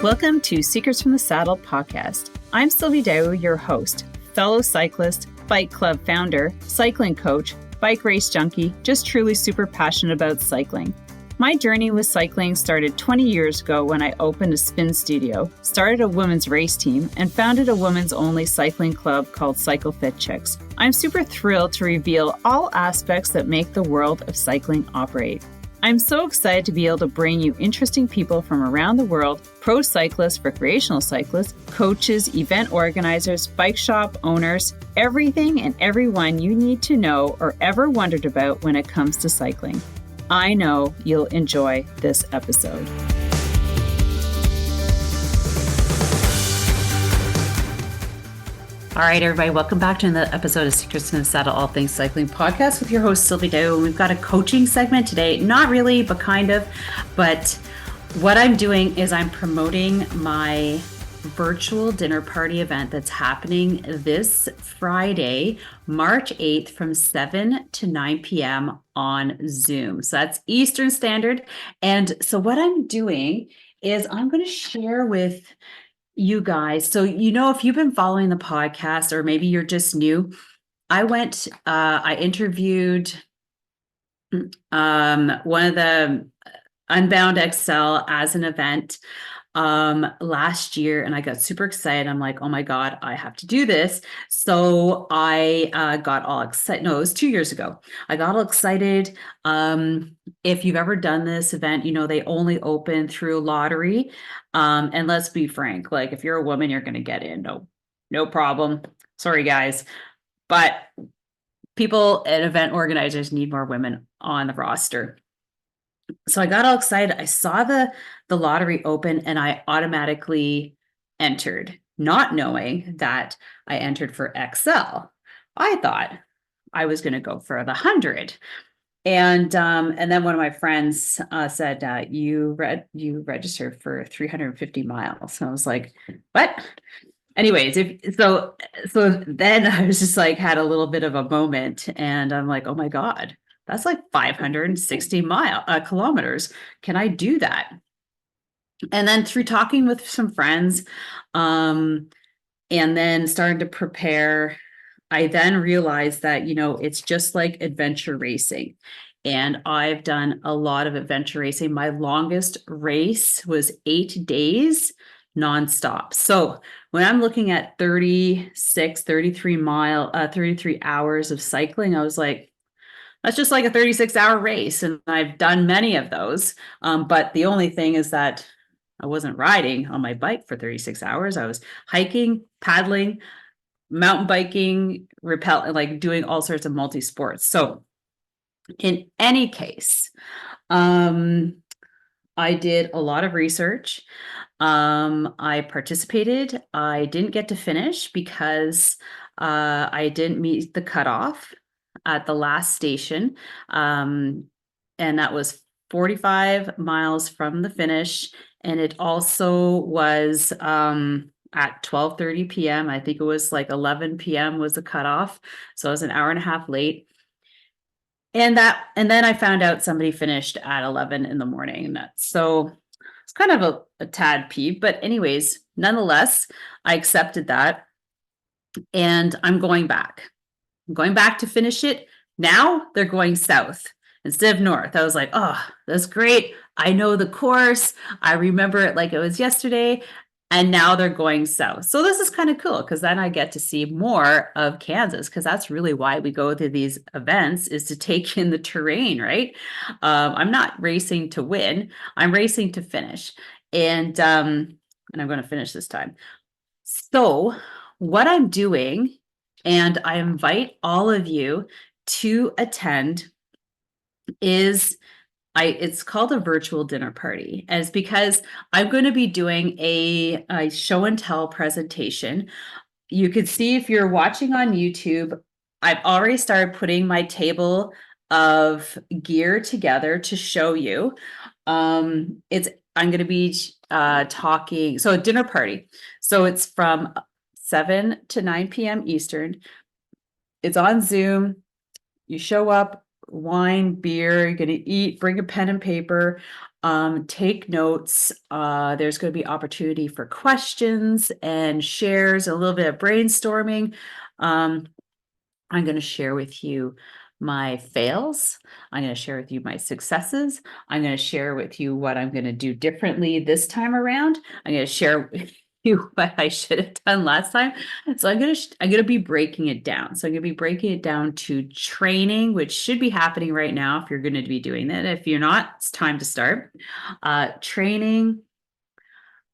Welcome to Secrets from the Saddle podcast. I'm Sylvie, your host, fellow cyclist, bike club founder, cycling coach, bike race junkie, just truly super passionate about cycling. My journey with cycling started 20 years ago when I opened a spin studio, started a women's race team, and founded a women's only cycling club called Cycle Fit Chicks. I'm super thrilled to reveal all aspects that make the world of cycling operate. I'm so excited to be able to bring you interesting people from around the world, pro cyclists, recreational cyclists, coaches, event organizers, bike shop owners, everything and everyone you need to know or ever wondered about when it comes to cycling. I know you'll enjoy this episode. All right, everybody, welcome back to another episode of Secrets from the Saddle, All Things Cycling podcast with your host, Sylvie. We've got a coaching segment today. Not really, but kind of. But what I'm doing is I'm promoting my virtual dinner party event that's happening this Friday, March 8th from 7 to 9 p.m. on Zoom. So that's Eastern Standard. And so what I'm doing is I'm going to share with you guys. So, if you've been following the podcast or maybe you're just new, I interviewed one of the Unbound XL as an event last year, and I got super excited. I'm like, oh my God, I have to do this. So I got all excited. No, it was 2 years ago. I got all excited. If you've ever done this event, they only open through lottery. And let's be frank, like if you're a woman, you're going to get in. No problem. Sorry, guys. But people and event organizers need more women on the roster. So I got all excited. I saw the lottery open and I automatically entered, not knowing that I entered for XL. I thought I was going to go for the 100. And then one of my friends said, you registered for 350 miles. And I was like, what? Anyways, so then I was just like, had a little bit of a moment and I'm like, oh my God. That's like 560 kilometers. Can I do that? And then through talking with some friends, and then starting to prepare, I then realized that, it's just like adventure racing. And I've done a lot of adventure racing. My longest race was 8 days nonstop. So when I'm looking at 33 hours of cycling, I was like, that's just like a 36-hour race. And I've done many of those. But the only thing is that I wasn't riding on my bike for 36 hours. I was hiking, paddling, mountain biking, like doing all sorts of multi-sports. So in any case, I did a lot of research. I participated. I didn't get to finish because I didn't meet the cutoff at the last station. And that was 45 miles from the finish. And it also was at 12:30 p.m. I think it was like 11 p.m. was the cutoff. So I was an hour and a half late. And then I found out somebody finished at 11 in the morning. So it's kind of a tad peeve, but anyways, nonetheless, I accepted that and I'm going back. I'm going back to finish it. Now they're going south instead of north. I was like, oh, that's great. I know the course. I remember it like it was yesterday. And now they're going south. So this is kind of cool because then I get to see more of Kansas because that's really why we go to these events is to take in the terrain, right? I'm not racing to win. I'm racing to finish. And I'm going to finish this time. So what I'm doing, and I invite all of you to attend, is it's called a virtual dinner party. And it's because I'm going to be doing a show and tell presentation. You could see if you're watching on YouTube, I've already started putting my table of gear together to show you. I'm going to be talking, so a dinner party. So it's from 7 to 9 p.m. Eastern. It's on Zoom. You show up, wine, beer, you're going to eat, bring a pen and paper. Take notes. There's going to be opportunity for questions and shares, a little bit of brainstorming. I'm going to share with you my fails. I'm going to share with you my successes. I'm going to share with you what I'm going to do differently this time around. I'm going to share with you what I should have done last time. So I'm going to be breaking it down. So I'm going to be breaking it down to training, which should be happening right now if you're going to be doing that. If you're not, it's time to start. Training,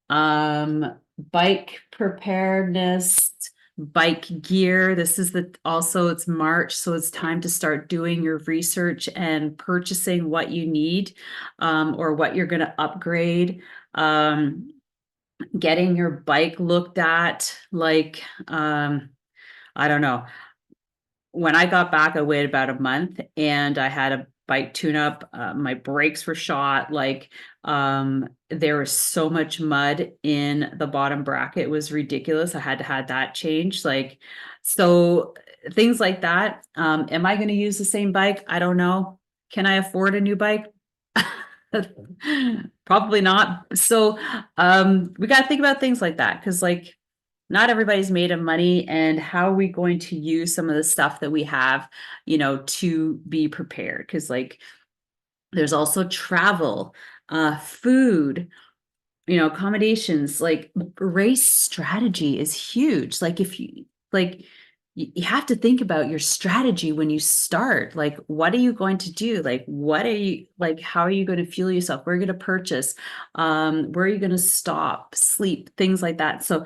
bike preparedness, bike gear. This is also it's March, so it's time to start doing your research and purchasing what you need, or what you're going to upgrade. Getting your bike looked at, like, I don't know. When I got back, I waited about a month and I had a bike tune up. My brakes were shot. Like, there was so much mud in the bottom bracket. It was ridiculous. I had to have that changed. Like, so things like that. Am I going to use the same bike? I don't know. Can I afford a new bike? Probably not. So, we got to think about things like that. Cause like, not everybody's made of money, and how are we going to use some of the stuff that we have, to be prepared? Because like there's also travel, food, accommodations. Like, race strategy is huge. Like, if you like, you have to think about your strategy when you start. Like, what are you going to do? Like, how are you going to fuel yourself? Where are you going to purchase? Where are you going to stop, sleep, things like that. So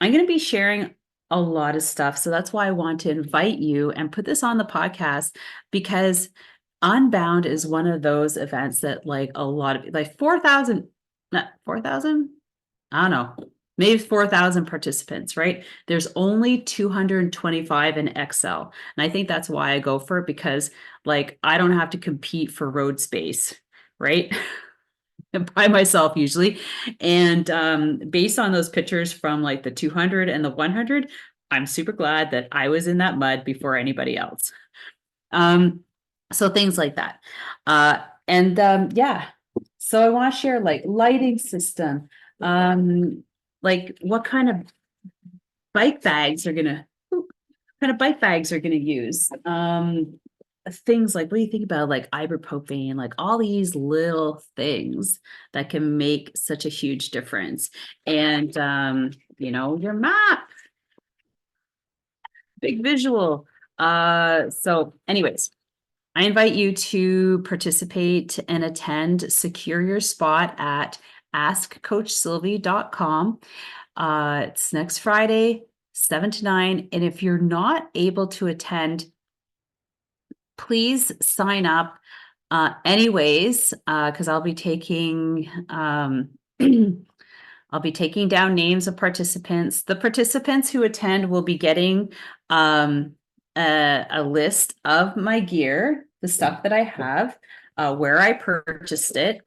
I'm going to be sharing a lot of stuff. So that's why I want to invite you and put this on the podcast, because Unbound is one of those events that like a lot of, like 4,000, not 4,000, I don't know, maybe 4,000 participants, right? There's only 225 in XL. And I think that's why I go for it, because like I don't have to compete for road space, right? By myself usually. And based on those pictures from like the 200 and the 100, I'm super glad that I was in that mud before anybody else. So things like that. Yeah. So I want to share like lighting system, like what kind of bike bags are gonna use. Things like, what do you think about like ibuprofen, like all these little things that can make such a huge difference. And your map, big visual. So anyways, I invite you to participate and attend. Secure your spot at askcoachsylvie.com. It's next Friday, 7 to 9. And if you're not able to attend, please sign up anyways, because I'll be taking I'll be taking down names of participants. The participants who attend will be getting a list of my gear, the stuff that I have, where I purchased it.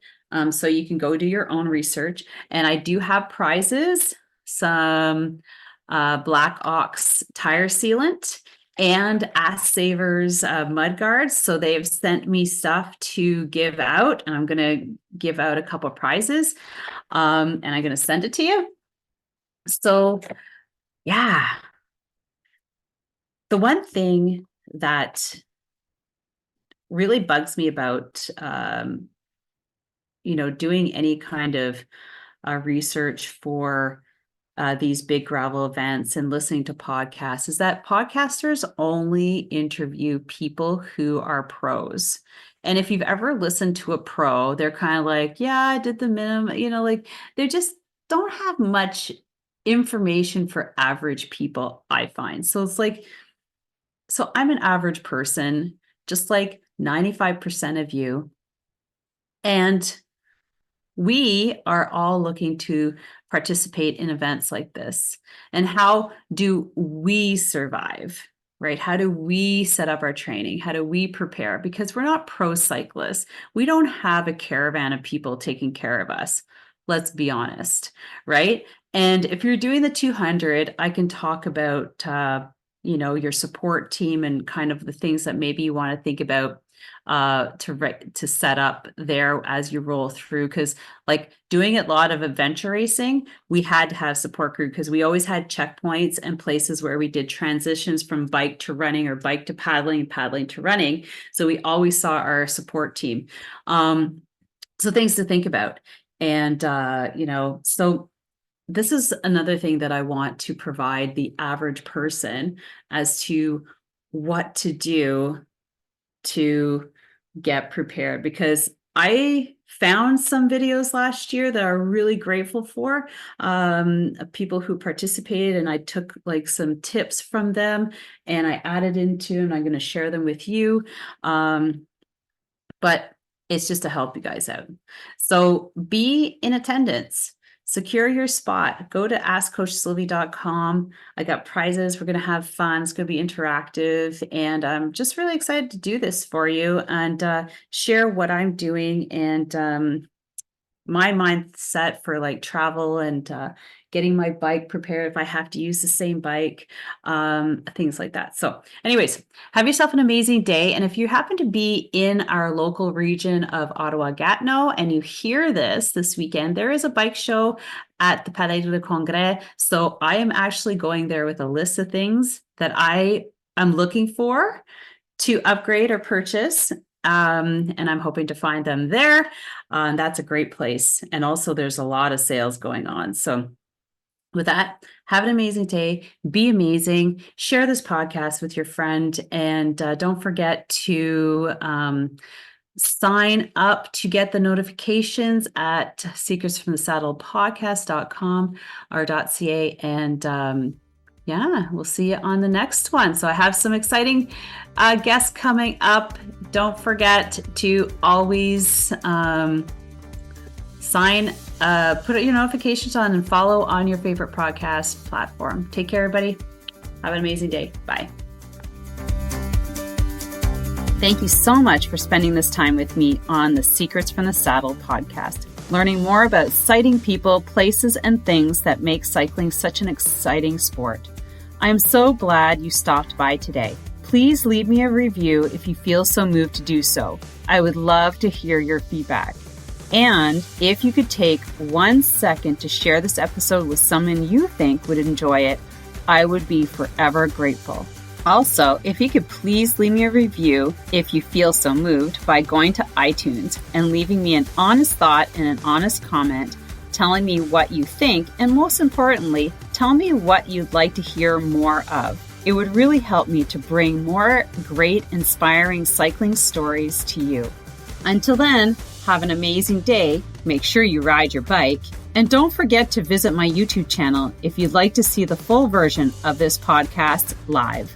So you can go do your own research. And I do have prizes, some Black Ox tire sealant and Ass Savers mud guards. So they've sent me stuff to give out, and I'm going to give out a couple prizes, and I'm going to send it to you. So yeah, the one thing that really bugs me about doing any kind of research for these big gravel events and listening to podcasts is that podcasters only interview people who are pros. And if you've ever listened to a pro, they're kind of like, yeah, I did the minimum, like they just don't have much information for average people, I find. So it's like, so I'm an average person, just like 95% of you. And we are all looking to participate in events like this. And how do we survive, right? How do we set up our training? How do we prepare? Because we're not pro cyclists. We don't have a caravan of people taking care of us. Let's be honest, right? And if you're doing the 200, I can talk about, your support team and kind of the things that maybe you want to think about to set up there as you roll through. Because like doing a lot of adventure racing, we had to have support crew because we always had checkpoints and places where we did transitions from bike to running or bike to paddling and paddling to running. So we always saw our support team. So things to think about. And, so this is another thing that I want to provide the average person as to what to do to get prepared, because I found some videos last year that I'm really grateful for, of people who participated, and I took like some tips from them and I added into, and I'm going to share them with you. But it's just to help you guys out. So be in attendance. Secure your spot. Go to askcoachsylvie.com. I got prizes. We're going to have fun. It's going to be interactive. And I'm just really excited to do this for you and share what I'm doing and my mindset for like travel and getting my bike prepared if I have to use the same bike, things like that. So anyways, have yourself an amazing day. And if you happen to be in our local region of Ottawa-Gatineau and you hear this weekend, there is a bike show at the Palais du Congrès. So I am actually going there with a list of things that I am looking for to upgrade or purchase. And I'm hoping to find them there. That's a great place. And also there's a lot of sales going on. So with that, have an amazing day, be amazing, share this podcast with your friend, and don't forget to sign up to get the notifications at secretsfromthesaddlepodcast.com or .ca. And we'll see you on the next one. So I have some exciting guests coming up. Don't forget to always put your notifications on and follow on your favorite podcast platform. Take care, everybody. Have an amazing day. Bye. Thank you so much for spending this time with me on the Secrets from the Saddle podcast, learning more about sighting people, places, and things that make cycling such an exciting sport. I am so glad you stopped by today. Please leave me a review if you feel so moved to do so. I would love to hear your feedback. And if you could take 1 second to share this episode with someone you think would enjoy it, I would be forever grateful. Also, if you could please leave me a review if you feel so moved by going to iTunes and leaving me an honest thought and an honest comment, telling me what you think, and most importantly, tell me what you'd like to hear more of. It would really help me to bring more great, inspiring cycling stories to you. Until then, have an amazing day, make sure you ride your bike, and don't forget to visit my YouTube channel if you'd like to see the full version of this podcast live.